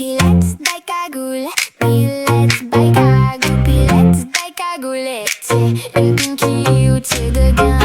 Pilates by Cagoule, Pilates by Cagoule, Pilates by Cagoule. T'es une pinky ou t'es de gain.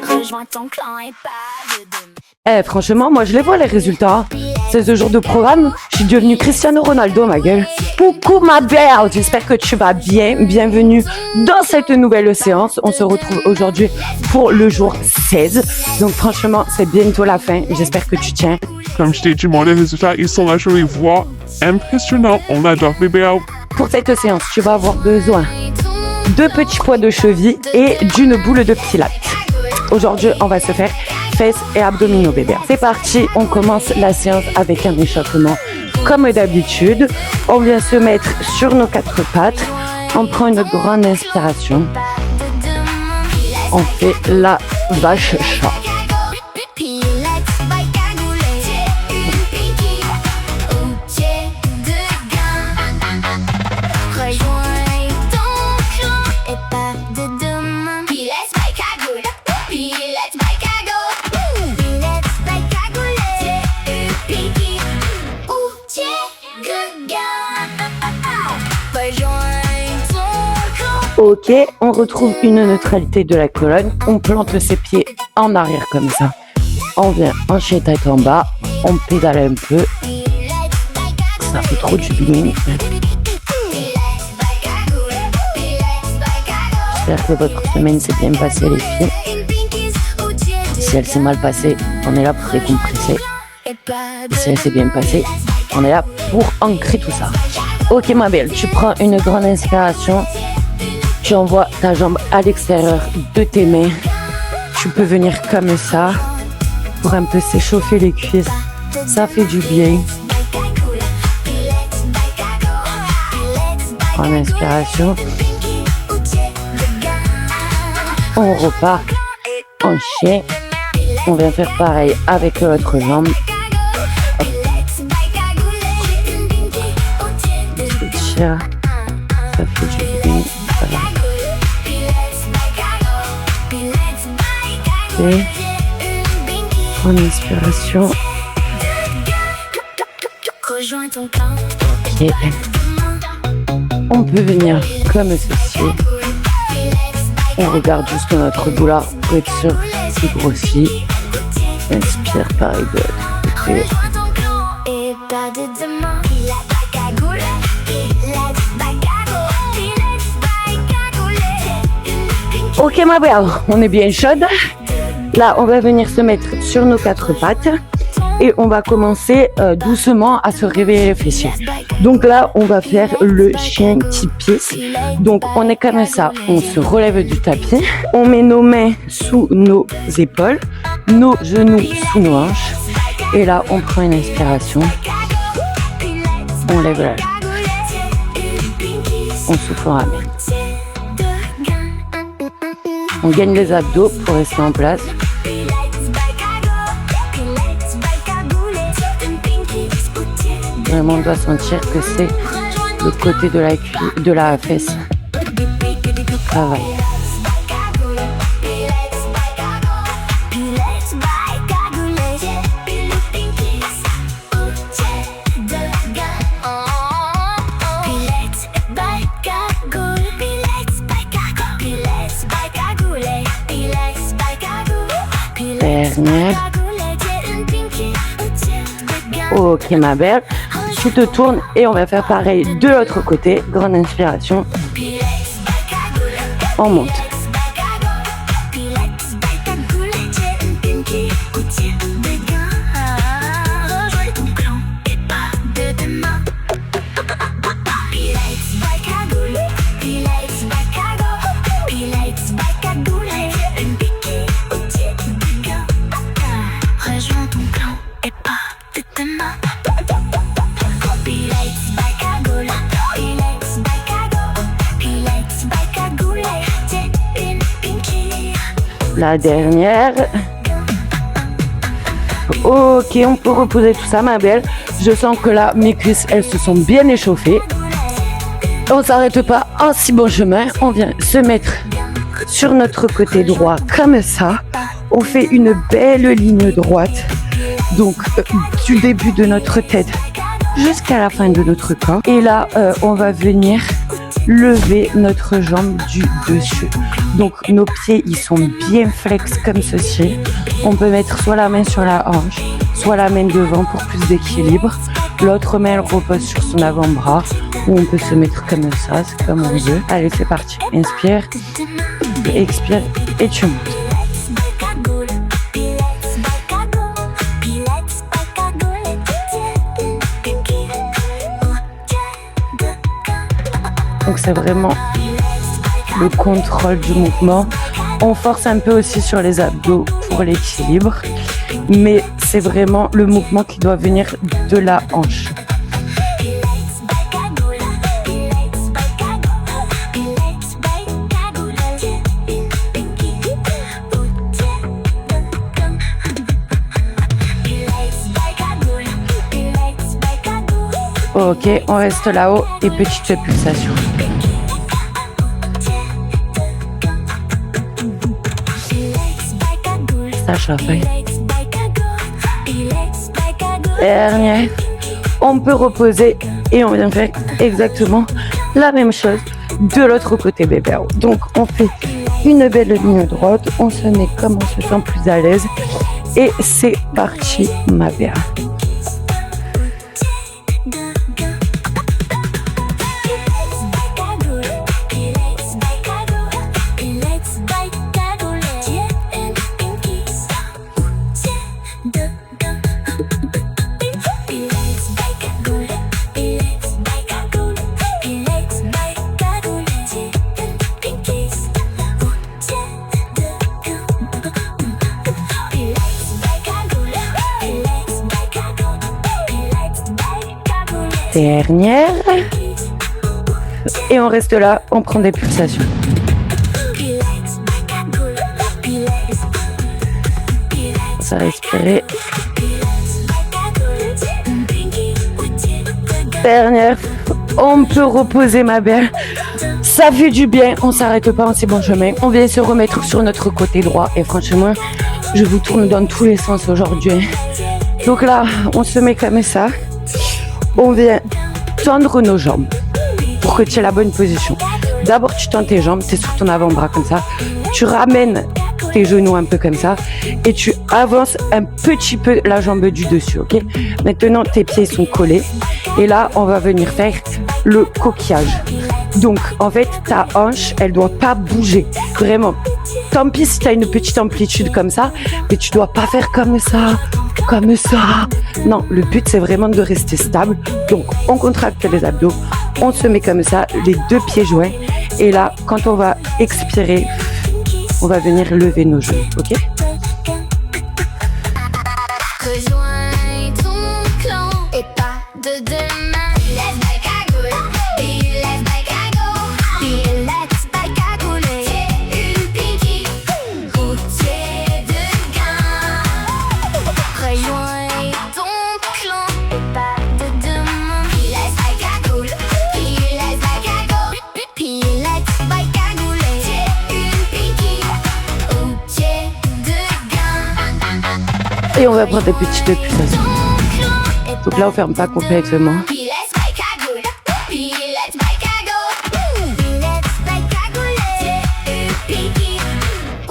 Rejoins ton clan et pas de demain. Franchement, moi je les vois les résultats. 16 jours de programme, je suis devenue Cristiano Ronaldo, ma gueule. Coucou ma belle, j'espère que tu vas bien. Bienvenue dans cette nouvelle séance. On se retrouve aujourd'hui pour le jour 16. Donc franchement, c'est bientôt la fin. J'espère que tu tiens. Comme je t'ai dit, moi, les résultats, ils sont là, je les vois. Impressionnants, on adore bébé. Pour cette séance, tu vas avoir besoin de petits poids de cheville et d'une boule de pilates. Aujourd'hui, on va se faire fesses et abdominaux, bébé. C'est parti, on commence la séance avec un échauffement comme d'habitude. On vient se mettre sur nos quatre pattes. On prend une grande inspiration. On fait la vache chat. Ok, on retrouve une neutralité de la colonne. On plante ses pieds en arrière comme ça. On vient hancher tête en bas. On pédale un peu. Ça fait trop du bling. J'espère que votre semaine s'est bien passée, les filles. Si elle s'est mal passée, on est là pour décompresser. Si elle s'est bien passée, on est là pour ancrer tout ça. Ok ma belle, tu prends une grande inspiration. Tu envoies ta jambe à l'extérieur de tes mains. Tu peux venir comme ça pour un peu s'échauffer les cuisses. Ça fait du bien. Prends l'inspiration. On repart. On chien. On vient faire pareil avec l'autre jambe. Ça fait du bien. Et prends l'inspiration. Ok. On peut venir comme ceci. On regarde juste notre douleur pour être sûr qu'il grossit. Inspire pareil de l'autre côté. Ok ma belle, on est bien chaude. Là, on va venir se mettre sur nos quatre pattes et on va commencer doucement à se réveiller les fessiers. Donc là, on va faire le chien qui pisse. Donc on est comme ça, on se relève du tapis. On met nos mains sous nos épaules, nos genoux sous nos hanches. Et là, on prend une inspiration. On lève la jambe. On souffle, on ramène. On gagne les abdos pour rester en place. Vraiment, on doit sentir que c'est le côté de la fesse. Travail. Dernière. Ok ma belle, tu te tournes et on va faire pareil de l'autre côté. Grande inspiration. On monte. La dernière. Ok, on peut reposer tout ça, ma belle. Je sens que là, mes cuisses, elles se sont bien échauffées. On s'arrête pas en si bon chemin. On vient se mettre sur notre côté droit comme ça. On fait une belle ligne droite. Donc, du début de notre tête jusqu'à la fin de notre corps. Et là, on va venir lever notre jambe du dessus. Donc nos pieds, ils sont bien flex comme ceci. On peut mettre soit la main sur la hanche, soit la main devant pour plus d'équilibre. L'autre main, elle repose sur son avant-bras. Ou on peut se mettre comme ça, c'est comme on veut. Allez, c'est parti. Inspire, expire et tu montes. Donc c'est vraiment le contrôle du mouvement. On force un peu aussi sur les abdos pour l'équilibre, mais c'est vraiment le mouvement qui doit venir de la hanche. Ok, on reste là-haut et petite pulsation. Ça chauffe. Dernière. On peut reposer et on vient faire exactement la même chose de l'autre côté, bébé. Donc on fait une belle ligne droite, on se met comme on se sent plus à l'aise et c'est parti, ma belle. Dernière. Et on reste là, on prend des pulsations. Ça va respirer. Dernière. On peut reposer, ma belle. Ça fait du bien, on s'arrête pas en si bon chemin. On vient se remettre sur notre côté droit. Et franchement, je vous tourne dans tous les sens aujourd'hui. Donc là, on se met comme ça. On vient tendre nos jambes pour que tu aies la bonne position. D'abord, tu tends tes jambes, tu es sur ton avant-bras comme ça. Tu ramènes tes genoux un peu comme ça et tu avances un petit peu la jambe du dessus, ok? Maintenant, tes pieds sont collés et là, on va venir faire le coquillage. Donc, en fait, ta hanche, elle doit pas bouger. Vraiment. Tant pis si tu as une petite amplitude comme ça, mais tu dois pas faire comme ça. Comme ça. Non, le but, c'est vraiment de rester stable. Donc, on contracte les abdos. On se met comme ça, les deux pieds joints. Et là, quand on va expirer, on va venir lever nos genoux. OK? Rejoins ton clan et pas de demain. Let's make a good. Let's make a go. Let's make a good. Une pinky. Routier de gain. Rejoins ton clan et pas de demain. Let's make a good. Let's make a go. Let's make a good. Une pinky. Routier de gain. Et on va prendre des petites pulsations. Donc là, on ferme pas complètement.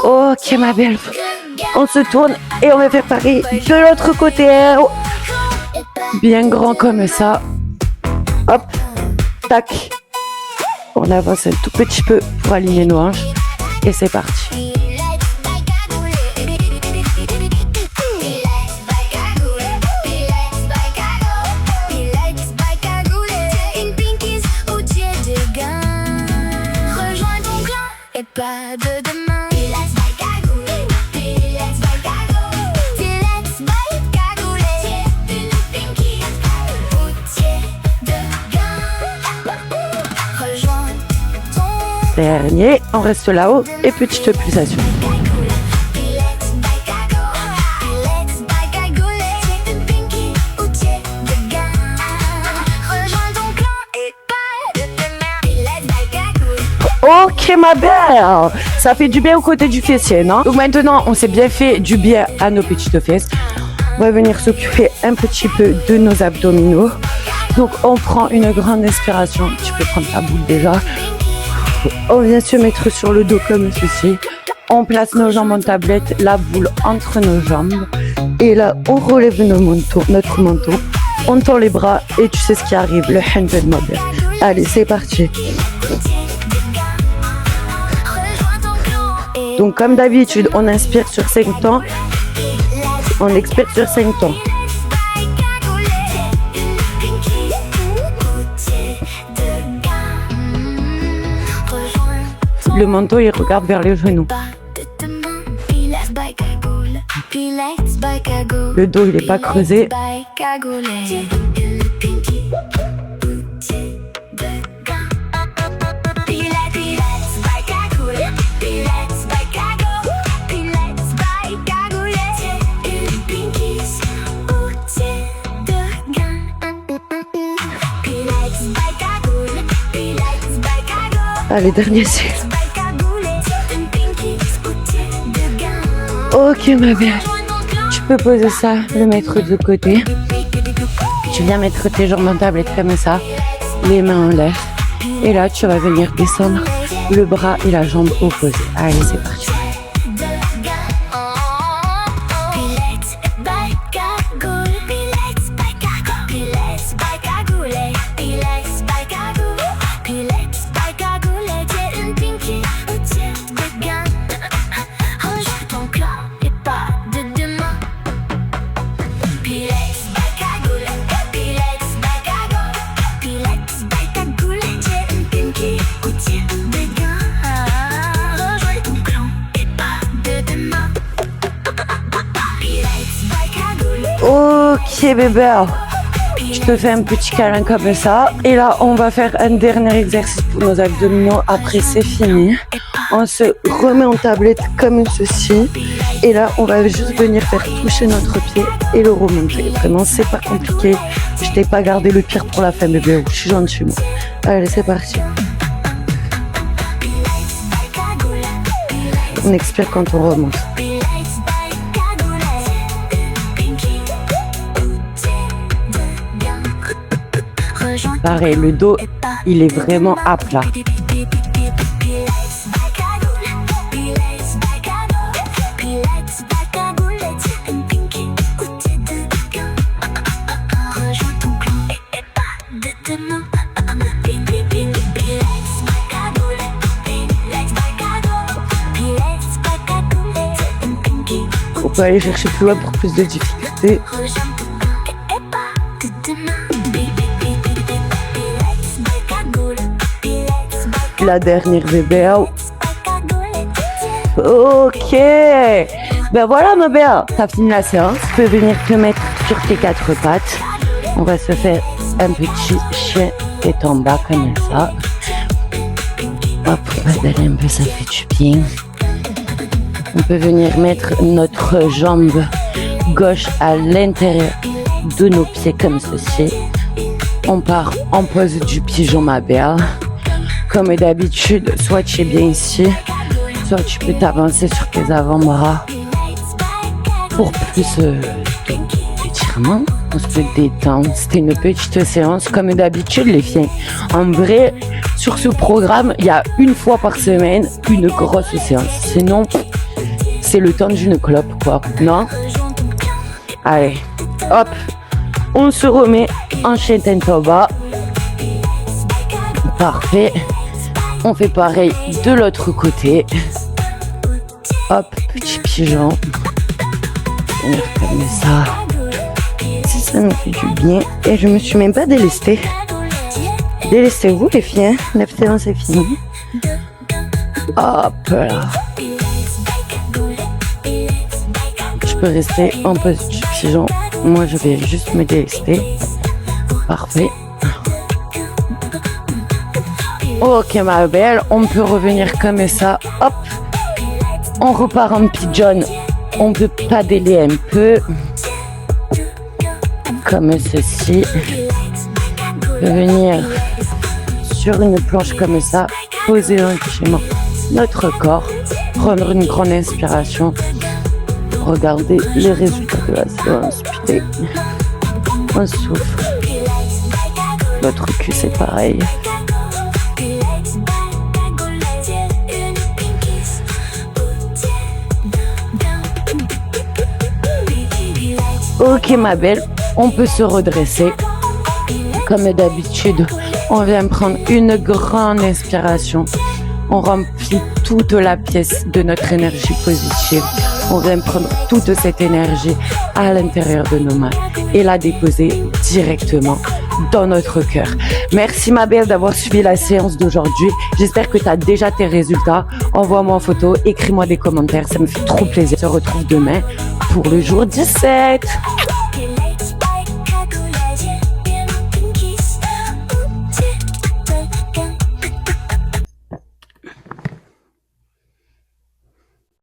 Ok, ma belle. On se tourne et on va faire pareil de l'autre côté. Bien grand comme ça. Hop. Tac. On avance un tout petit peu pour aligner nos hanches. Et c'est parti. Pas de demain. Let's make a good. Let's make a go. Let's make a good. Une pinky. Routier de gain. Rejoins ton. Dernier, on reste là-haut et petite pulsation. Let's make a go. Let's make a good. Une pinky. Routier de gain. Rejoins ton clan et pas de demain. Let's make a good. Ok, ma belle. Ça fait du bien au côté du fessier, non? Donc maintenant, on s'est bien fait du bien à nos petites fesses. On va venir s'occuper un petit peu de nos abdominaux. Donc on prend une grande inspiration. Tu peux prendre ta boule déjà. On vient se mettre sur le dos comme ceci. On place nos jambes en tablette, la boule entre nos jambes. Et là, on relève notre manteau. On tend les bras et tu sais ce qui arrive, le handbell mode. Allez, c'est parti. Donc comme d'habitude, on inspire sur 5 temps. On expire sur 5 temps. Le manteau, il regarde vers les genoux. Le dos, il n'est pas creusé. Allez, dernier cycle. Ok, ma belle. Tu peux poser ça, le mettre de côté. Tu viens mettre tes jambes en tablette comme ça, les mains en l'air. Et là, tu vas venir descendre le bras et la jambe opposée. Allez, c'est parti. Ok bébé, je te fais un petit câlin comme ça. Et là, on va faire un dernier exercice pour nos abdominaux. Après, c'est fini. On se remet en tablette comme ceci. Et là, on va juste venir faire toucher notre pied et le remonter. Vraiment, c'est pas compliqué. Je t'ai pas gardé le pire pour la fin, bébé. Je suis gentille, moi. Allez, c'est parti. On expire quand on remonte. Pareil, le dos, il est vraiment à plat. On peut aller chercher plus loin pour plus de difficultés. La dernière bébé. Ok. Ben voilà ma belle. T'as fini la séance. Tu peux venir te mettre sur tes 4 pattes. On va se faire un petit chien tête en bas comme ça. Hop, pédaler un peu, ça fait du bien. On peut venir mettre notre jambe gauche à l'intérieur de nos pieds comme ceci. On part en pose du pigeon ma belle. Comme d'habitude, soit tu es bien ici, soit tu peux t'avancer sur tes avant-bras pour plus d'étirement. On se peut détendre. C'était une petite séance comme d'habitude les filles. En vrai, sur ce programme, il y a une fois par semaine une grosse séance. Sinon, c'est le temps d'une clope quoi. Non? Allez, hop, on se remet en chien tête en bas. Parfait. On fait pareil de l'autre côté. Hop, petit pigeon. Venir comme ça. Si ça nous fait du bien. Et je me suis même pas délestée. Délestez-vous les filles. La séance est finie. Hop là. Je peux rester en pose du pigeon. Moi je vais juste me délester. Parfait. Ok ma belle, on peut revenir comme ça, hop, on repart en pigeon, on peut padeler un peu, comme ceci, on peut venir sur une planche comme ça, poser gentiment notre corps, prendre une grande inspiration, regarder les résultats de la séance, putain, on souffle. L'autre cul, c'est pareil. Ok ma belle, on peut se redresser. Comme d'habitude, on vient prendre une grande inspiration. On remplit toute la pièce de notre énergie positive. On vient prendre toute cette énergie à l'intérieur de nos mains et la déposer directement dans notre cœur. Merci ma belle d'avoir suivi la séance d'aujourd'hui. J'espère que tu as déjà tes résultats. Envoie-moi en photo, écris-moi des commentaires, ça me fait trop plaisir. On se retrouve demain pour le jour 17.